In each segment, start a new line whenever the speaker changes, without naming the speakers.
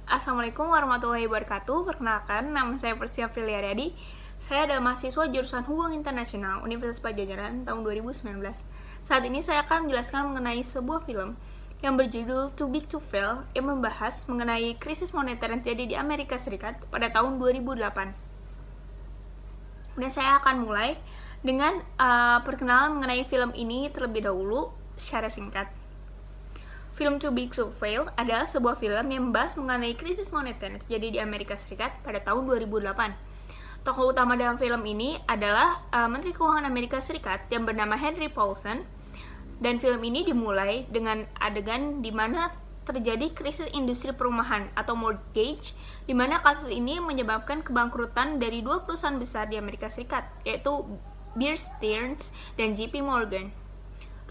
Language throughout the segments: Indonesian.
Assalamualaikum warahmatullahi wabarakatuh. Perkenalkan, nama saya Persia Priliaryadi. Saya adalah mahasiswa jurusan Hubungan Internasional Universitas Padjadjaran tahun 2019. Saat ini saya akan menjelaskan mengenai sebuah film yang berjudul Too Big to Fail yang membahas mengenai krisis moneter yang terjadi di Amerika Serikat pada tahun 2008. Dan saya akan mulai dengan perkenalan mengenai film ini terlebih dahulu secara singkat. Film Too Big to Fail adalah sebuah film yang membahas mengenai krisis moneter yang terjadi di Amerika Serikat pada tahun 2008. Tokoh utama dalam film ini adalah Menteri Keuangan Amerika Serikat yang bernama Henry Paulson. Dan film ini dimulai dengan adegan di mana terjadi krisis industri perumahan atau mortgage, di mana kasus ini menyebabkan kebangkrutan dari dua perusahaan besar di Amerika Serikat, yaitu Bear Stearns dan JP Morgan.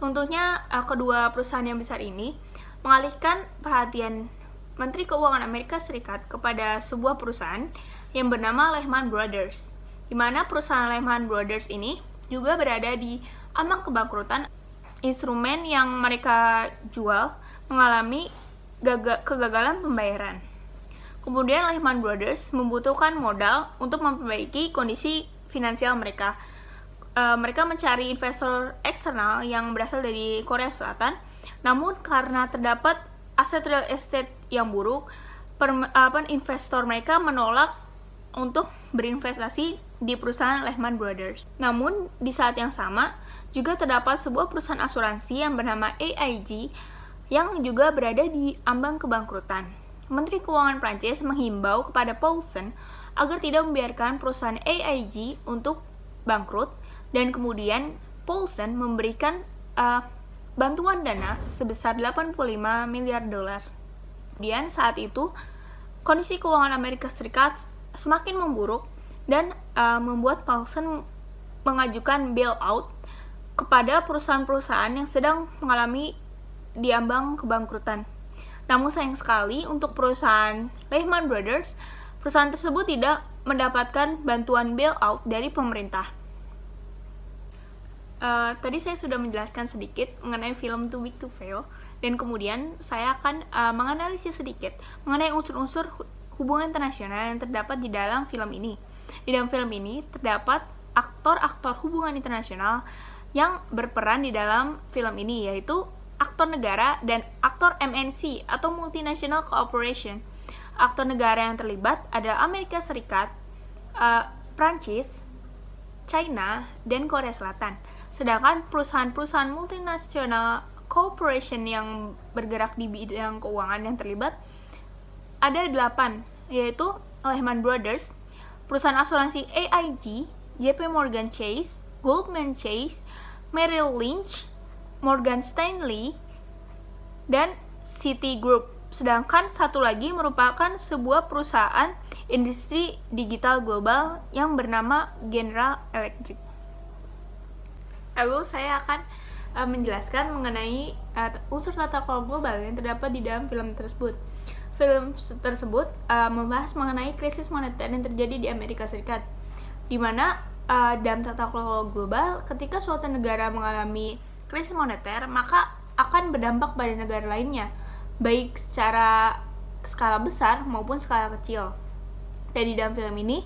Tentunya kedua perusahaan yang besar ini mengalihkan perhatian Menteri Keuangan Amerika Serikat kepada sebuah perusahaan yang bernama Lehman Brothers, di mana perusahaan Lehman Brothers ini juga berada di ambang kebangkrutan. Instrumen yang mereka jual mengalami kegagalan pembayaran. Kemudian Lehman Brothers membutuhkan modal untuk memperbaiki kondisi finansial mereka. Mereka mencari investor eksternal yang berasal dari Korea Selatan, namun karena terdapat aset real estate yang buruk, investor mereka menolak untuk berinvestasi di perusahaan Lehman Brothers. Namun, di saat yang sama, juga terdapat sebuah perusahaan asuransi yang bernama AIG yang juga berada di ambang kebangkrutan. Menteri Keuangan Prancis menghimbau kepada Paulson agar tidak membiarkan perusahaan AIG untuk bangkrut, dan kemudian Paulson memberikan bantuan dana sebesar 85 miliar dolar. Kemudian saat itu, kondisi keuangan Amerika Serikat semakin memburuk dan membuat Paulson mengajukan bailout kepada perusahaan-perusahaan yang sedang mengalami diambang kebangkrutan. Namun sayang sekali untuk perusahaan Lehman Brothers, perusahaan tersebut tidak mendapatkan bantuan bailout dari pemerintah. Tadi saya sudah menjelaskan sedikit mengenai film Too Big to Fail, dan kemudian saya akan menganalisis sedikit mengenai unsur-unsur hubungan internasional yang terdapat di dalam film ini. Di dalam film ini terdapat aktor-aktor hubungan internasional yang berperan di dalam film ini, yaitu aktor negara dan aktor MNC atau Multinational Corporation. Aktor negara yang terlibat adalah Amerika Serikat, Prancis, China, dan Korea Selatan. Sedangkan perusahaan-perusahaan multinational corporation yang bergerak di bidang keuangan yang terlibat ada 8, yaitu Lehman Brothers, perusahaan asuransi AIG, JP Morgan Chase, Goldman Chase, Merrill Lynch, Morgan Stanley, dan Citigroup. Sedangkan satu lagi merupakan sebuah perusahaan industri digital global yang bernama General Electric. Lalu saya akan menjelaskan mengenai unsur tata kelola global yang terdapat di dalam film tersebut. Film tersebut membahas mengenai krisis moneter yang terjadi di Amerika Serikat, di mana dalam tata kelola global, ketika suatu negara mengalami krisis moneter, maka akan berdampak pada negara lainnya, baik secara skala besar maupun skala kecil. Dan di dalam film ini,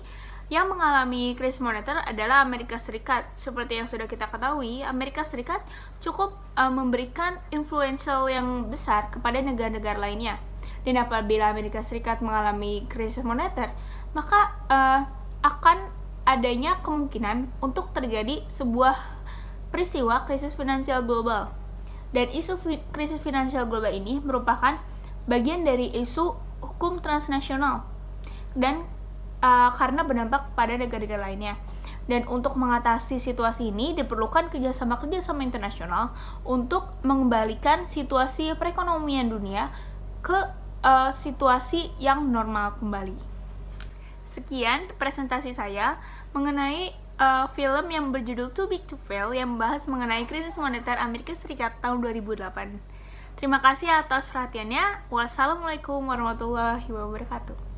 yang mengalami krisis moneter adalah Amerika Serikat. Seperti yang sudah kita ketahui, Amerika Serikat cukup memberikan influential yang besar kepada negara-negara lainnya. Dan apabila Amerika Serikat mengalami krisis moneter, maka akan adanya kemungkinan untuk terjadi sebuah peristiwa krisis finansial global. Dan isu krisis finansial global ini merupakan bagian dari isu hukum transnasional dan karena berdampak pada negara-negara lainnya. Dan untuk mengatasi situasi ini diperlukan kerjasama internasional untuk mengembalikan situasi perekonomian dunia ke situasi yang normal kembali. Sekian presentasi saya mengenai film yang berjudul Too Big to Fail yang membahas mengenai krisis moneter Amerika Serikat tahun 2008. Terima kasih atas perhatiannya. Wassalamualaikum warahmatullahi wabarakatuh.